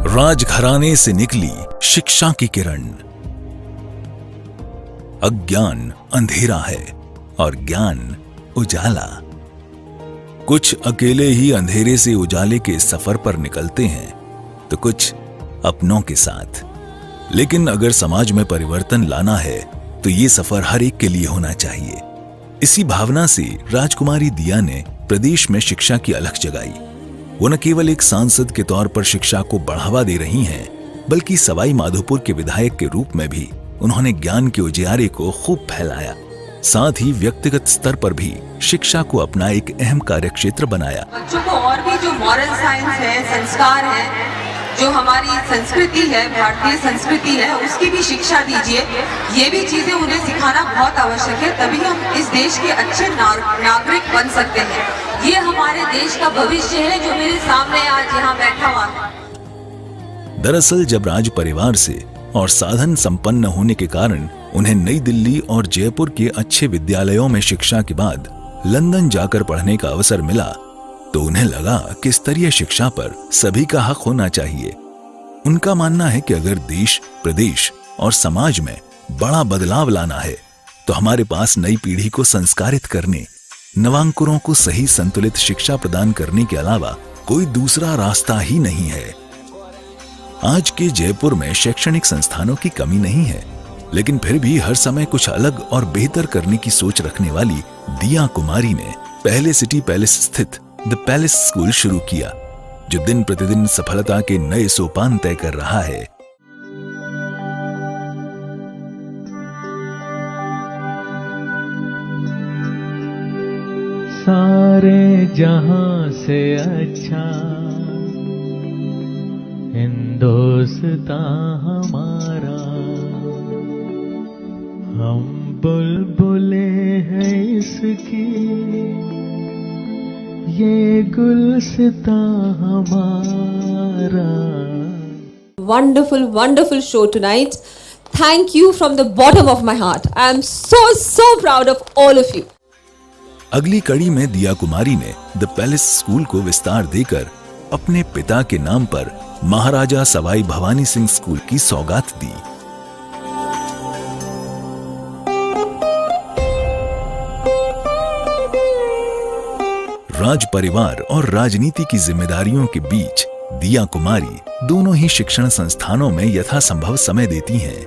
राजघराने से निकली शिक्षा की किरण। अज्ञान अंधेरा है और ज्ञान उजाला। कुछ अकेले ही अंधेरे से उजाले के सफर पर निकलते हैं तो कुछ अपनों के साथ। लेकिन अगर समाज में परिवर्तन लाना है तो ये सफर हर एक के लिए होना चाहिए। इसी भावना से राजकुमारी दिया ने प्रदेश में शिक्षा की अलख जगाई। वो न केवल एक सांसद के तौर पर शिक्षा को बढ़ावा दे रही हैं, बल्कि सवाई माधोपुर के विधायक के रूप में भी उन्होंने ज्ञान के उजियारे को खूब फैलाया। साथ ही व्यक्तिगत स्तर पर भी शिक्षा को अपना एक अहम कार्यक्षेत्र बनाया। बच्चों को और भी जो मॉरल साइंस है, संस्कार है, जो हमारी संस्कृति है, भारतीय संस्कृति है, उसकी भी शिक्षा दीजिए। ये भी चीजें उन्हें सिखाना बहुत आवश्यक है, तभी हम इस देश के अच्छे नागरिक बन सकते हैं। ये हमारे देश का भविष्य है जो मेरे सामने आज यहाँ बैठा हुआ है। दरअसल जब राज परिवार से और साधन संपन्न होने के कारण उन्हें नई दिल्ली और जयपुर के अच्छे विद्यालयों में शिक्षा के बाद लंदन जाकर पढ़ने का अवसर मिला, तो उन्हें लगा कि स्तरीय शिक्षा पर सभी का हक होना चाहिए। उनका मानना है कि अगर देश, प्रदेश और समाज में बड़ा बदलाव लाना है तो हमारे पास नई पीढ़ी को संस्कारित करने, नवांकुरों को सही संतुलित शिक्षा प्रदान करने के अलावा कोई दूसरा रास्ता ही नहीं है। आज के जयपुर में शैक्षणिक संस्थानों की कमी नहीं है, लेकिन फिर भी हर समय कुछ अलग और बेहतर करने की सोच रखने वाली दिया कुमारी ने पहले सिटी पैलेस स्थित द पैलेस स्कूल शुरू किया, जो दिन प्रतिदिन सफलता के नए सोपान तय कर रहा है। सारे जहां से अच्छा हिंदुस्तान हमारा, हम बुलबुले हैं इसकी, ये गुलसितां हमारा। Wonderful, wonderful show tonight. Thank you from the bottom of my heart. I am so proud of all of you. अगली कड़ी में दिया कुमारी ने द पैलेस स्कूल को विस्तार देकर अपने पिता के नाम पर महाराजा सवाई भवानी सिंह स्कूल की सौगात दी। राज परिवार और राजनीति की जिम्मेदारियों के बीच दिया कुमारी दोनों ही शिक्षण संस्थानों में यथासंभव समय देती हैं।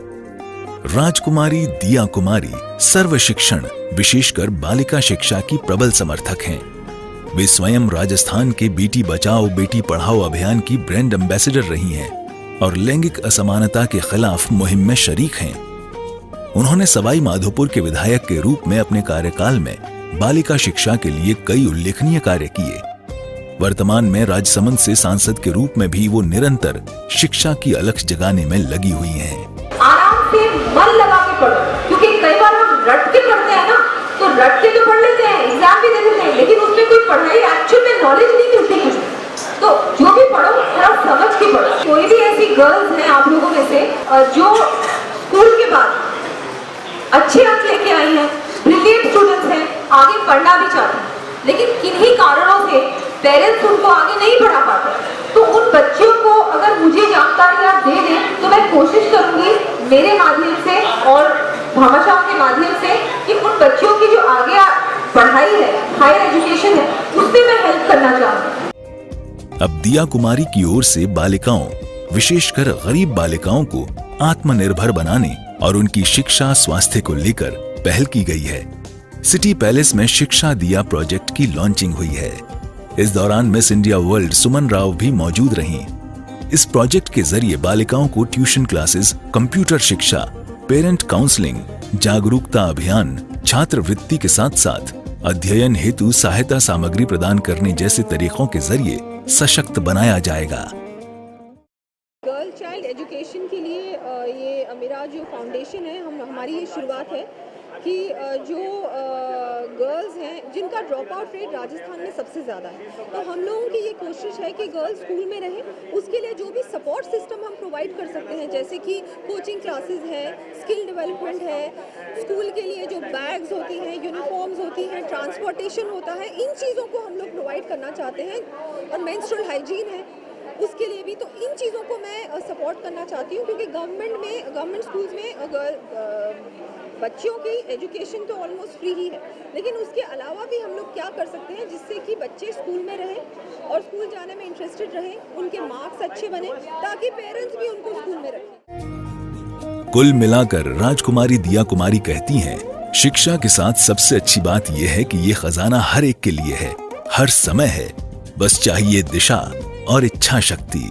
राजकुमारी दिया कुमारी सर्व शिक्षण, विशेषकर बालिका शिक्षा की प्रबल समर्थक हैं। वे स्वयं राजस्थान के बेटी बचाओ बेटी पढ़ाओ अभियान की ब्रांड एम्बेसडर रही हैं और लैंगिक असमानता के खिलाफ मुहिम में शरीक हैं। उन्होंने सवाई माधोपुर के विधायक के रूप में अपने कार्यकाल में बालिका शिक्षा के लिए कई उल्लेखनीय कार्य किए। वर्तमान में राजसमंद से सांसद के रूप में भी वो निरंतर शिक्षा की अलख जगाने में लगी हुई हैं। आराम से मन लगा के पढ़ो, क्योंकि कई बार हम रट के पढ़ते हैं ना, तो रट के तो पढ़ लेते हैं, एग्जाम भी दे देते हैं, लेकिन उसमें कोई पढ़ाई एक्चुअल में नॉलेज नहीं मिलती कुछ। तो जो भी पढ़ो थोड़ा समझ के पढ़ो। कोई भी ऐसी गर्ल्स हैं आप लोगों में से जो स्कूल के बाद अच्छे अंक लेके आई हैं, ब्रिलियंट स्टूडेंट्स हैं, आगे पढ़ना भी चाहते हैं, लेकिन किन्हीं कारणों से पेरेंट्स उनको आगे नहीं पढ़ा पाते, तो उन बच्चों को अगर मुझे जानकारी आप दे दें तो मैं कोशिश करूंगी मेरे माध्यम से और भामाशाह के माध्यम से कि उन बच्चों की जो आगे पढ़ाई है, हायर एजुकेशन है, उसमें मैं हेल्प करना चाहूंगी। अब दिया कुमारी की ओर से बालिकाओं, विशेषकर गरीब बालिकाओं को आत्मनिर्भर बनाने और उनकी शिक्षा स्वास्थ्य को लेकर पहल की गई है। सिटी पैलेस में शिक्षा दिया प्रोजेक्ट की लॉन्चिंग हुई है। इस दौरान मिस इंडिया वर्ल्ड सुमन राव भी मौजूद रहीं। इस प्रोजेक्ट के जरिए बालिकाओं को ट्यूशन क्लासेस, कंप्यूटर शिक्षा, पेरेंट काउंसलिंग, जागरूकता अभियान, छात्रवृत्ति के साथ साथ अध्ययन हेतु सहायता सामग्री प्रदान करने जैसे तरीकों के जरिए सशक्त बनाया जाएगा। गर्ल चाइल्ड एजुकेशन के लिए ये मेरा जो फाउंडेशन है, हमारी ये शुरुआत है कि जो गर्ल्स हैं जिनका ड्रॉप आउट रेट राजस्थान में सबसे ज़्यादा है, तो हम लोगों की ये कोशिश है कि गर्ल्स स्कूल में रहें। उसके लिए जो भी सपोर्ट सिस्टम हम प्रोवाइड कर सकते हैं, जैसे कि कोचिंग क्लासेस है, स्किल डेवलपमेंट है, स्कूल के लिए जो बैग्स होती हैं, यूनिफॉर्म्स होती हैं, ट्रांसपोर्टेशन होता है, इन चीज़ों को हम लोग प्रोवाइड करना चाहते हैं। और मेंस्ट्रुअल हाइजीन है, उसके लिए भी। तो इन चीज़ों को मैं सपोर्ट करना चाहती हूँ, क्योंकि गवर्नमेंट स्कूल्स में बच्चों की एजुकेशन तो ऑलमोस्ट फ्री ही है, लेकिन उसके अलावा भी हम लोग क्या कर सकते हैं जिससे कि बच्चे स्कूल में रहें और स्कूल जाने में इंटरेस्टेड रहें, उनके मार्क्स अच्छे बने, ताकि पेरेंट्स भी उनको स्कूल में रखें। कुल मिलाकर राजकुमारी दिया कुमारी कहती हैं, शिक्षा के साथ सबसे अच्छी बात यह है कि ये खजाना हर एक के लिए है, हर समय है, बस चाहिए दिशा और इच्छा शक्ति।